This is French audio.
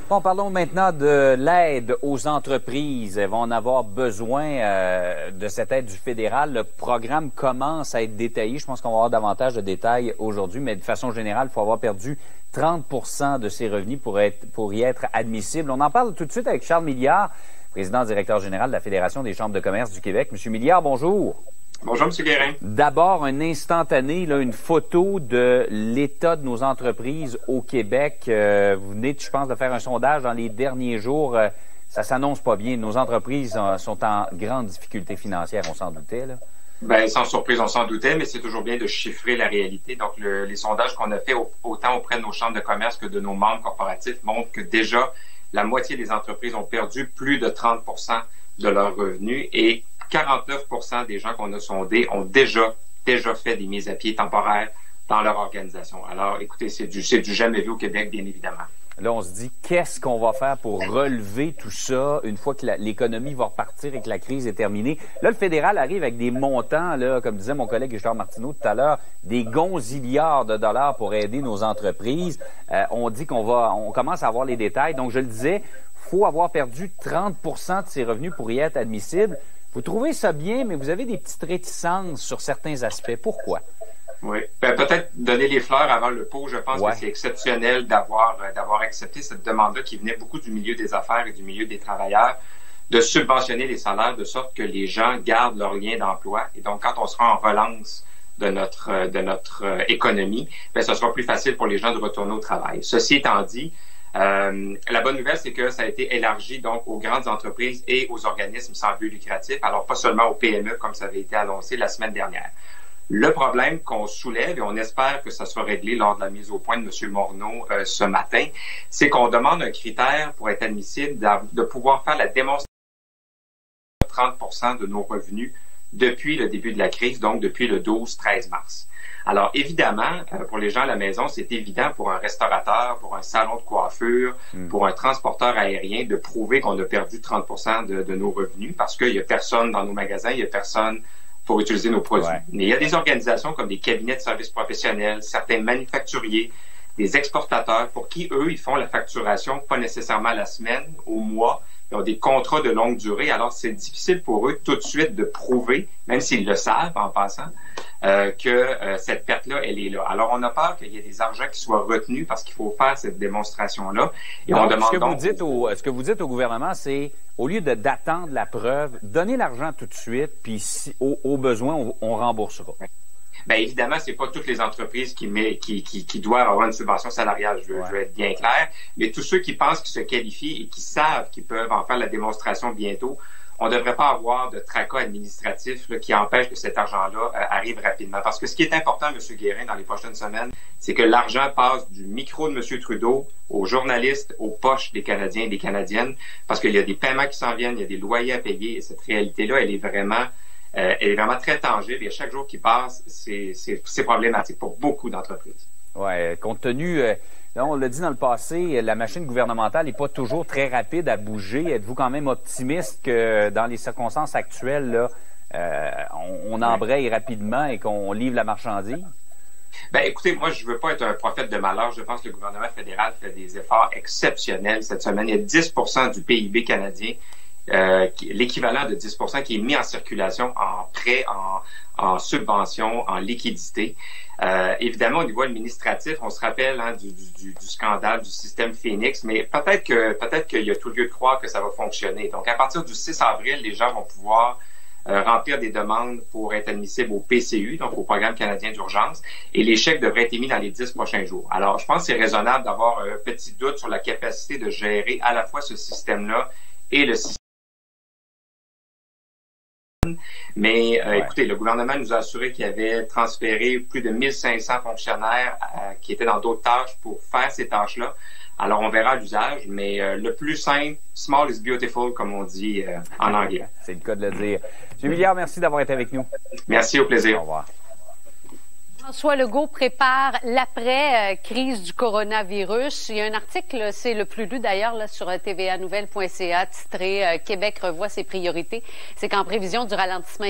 Bon, parlons maintenant de l'aide aux entreprises. Elles vont en avoir besoin de cette aide du fédéral. Le programme commence à être détaillé. Je pense qu'on va avoir davantage de détails aujourd'hui, mais de façon générale, il faut avoir perdu 30 de ses revenus pour y être admissible. On en parle tout de suite avec Charles Milliard, président directeur général de la Fédération des chambres de commerce du Québec. Monsieur Milliard, bonjour. Bonjour, M. Guérin. D'abord, un instantané, là, une photo de l'état de nos entreprises au Québec. Vous venez, je pense, de faire un sondage dans les derniers jours. Ça s'annonce pas bien. Nos entreprises sont en grande difficulté financière, on s'en doutait, là. Bien, sans surprise, on s'en doutait, mais c'est toujours bien de chiffrer la réalité. Donc, les sondages qu'on a fait autant auprès de nos chambres de commerce que de nos membres corporatifs montrent que déjà, la moitié des entreprises ont perdu plus de 30 de leurs revenus et 49 des gens qu'on a sondés ont déjà fait des mises à pied temporaires dans leur organisation. Alors, écoutez, c'est du jamais vu au Québec, bien évidemment. Là, on se dit, qu'est-ce qu'on va faire pour relever tout ça une fois que l'économie va repartir et que la crise est terminée? Là, le fédéral arrive avec des montants, là, comme disait mon collègue Richard Martineau tout à l'heure, des gonzillards de dollars pour aider nos entreprises. On dit on commence à avoir les détails. Donc, je le disais, faut avoir perdu 30 de ses revenus pour y être admissible. Vous trouvez ça bien, mais vous avez des petites réticences sur certains aspects. Pourquoi? Oui. Peut-être donner les fleurs avant le pot. Je pense que c'est exceptionnel d'avoir accepté cette demande-là qui venait beaucoup du milieu des affaires et du milieu des travailleurs, de subventionner les salaires de sorte que les gens gardent leur lien d'emploi. Et donc, quand on sera en relance de notre économie, ce sera plus facile pour les gens de retourner au travail. Ceci étant dit, la bonne nouvelle, c'est que ça a été élargi donc aux grandes entreprises et aux organismes sans but lucratif, alors pas seulement aux PME comme ça avait été annoncé la semaine dernière. Le problème qu'on soulève, et on espère que ça sera réglé lors de la mise au point de M. Morneau ce matin, c'est qu'on demande un critère pour être admissible de pouvoir faire la démonstration de 30 de nos revenus depuis le début de la crise, donc depuis le 12-13 mars. Alors, évidemment, pour les gens à la maison, c'est évident pour un restaurateur, pour un salon de coiffure, pour un transporteur aérien, de prouver qu'on a perdu 30 de nos revenus parce qu'il n'y a personne dans nos magasins, il n'y a personne pour utiliser nos produits. Ouais. Mais il y a des organisations comme des cabinets de services professionnels, certains manufacturiers, des exportateurs, pour qui, eux, ils font la facturation pas nécessairement à la semaine, au mois. Ils ont des contrats de longue durée, alors c'est difficile pour eux tout de suite de prouver, même s'ils le savent en passant, que cette perte-là, elle est là. Alors, on a peur qu'il y ait des argents qui soient retenus parce qu'il faut faire cette démonstration-là. Et donc, on demande ce que vous dites au gouvernement, c'est, au lieu d'attendre la preuve, donnez l'argent tout de suite, puis au besoin, on remboursera. Bien, évidemment, c'est pas toutes les entreprises qui doivent avoir une subvention salariale, je veux être bien clair, mais tous ceux qui pensent qu'ils se qualifient et qui savent qu'ils peuvent en faire la démonstration bientôt, on ne devrait pas avoir de tracas administratifs qui empêchent que cet argent-là arrive rapidement. Parce que ce qui est important, M. Guérin, dans les prochaines semaines, c'est que l'argent passe du micro de M. Trudeau aux journalistes, aux poches des Canadiens et des Canadiennes, parce qu'il y a des paiements qui s'en viennent, il y a des loyers à payer, et cette réalité-là, elle est vraiment très tangible et à chaque jour qui passe, c'est problématique pour beaucoup d'entreprises. Oui, compte tenu, on l'a dit dans le passé, la machine gouvernementale n'est pas toujours très rapide à bouger. Êtes-vous quand même optimiste que dans les circonstances actuelles, là, on embraye rapidement et qu'on livre la marchandise? Ben, écoutez, moi, je veux pas être un prophète de malheur. Je pense que le gouvernement fédéral fait des efforts exceptionnels cette semaine. Il y a 10 du PIB canadien, l'équivalent de 10 qui est mis en circulation, en prêt, en subvention, en liquidité. Évidemment, au niveau administratif, on se rappelle du scandale du système Phoenix, mais peut-être qu'il y a tout lieu de croire que ça va fonctionner. Donc, à partir du 6 avril, les gens vont pouvoir remplir des demandes pour être admissibles au PCU, donc au Programme canadien d'urgence, et les chèques devraient être émis dans les 10 prochains jours. Alors, je pense que c'est raisonnable d'avoir un petit doute sur la capacité de gérer à la fois ce système-là et le système. Mais écoutez, le gouvernement nous a assuré qu'il avait transféré plus de 1500 fonctionnaires qui étaient dans d'autres tâches pour faire ces tâches-là. Alors, on verra l'usage, mais le plus simple, small is beautiful, comme on dit en anglais. C'est le cas de le dire. M. Milliard, merci d'avoir été avec nous. Merci, au plaisir. Au revoir. François Legault prépare l'après-crise du coronavirus. Il y a un article, c'est le plus lu d'ailleurs là, sur tvanouvelle.ca, titré « Québec revoit ses priorités ». C'est qu'en prévision du ralentissement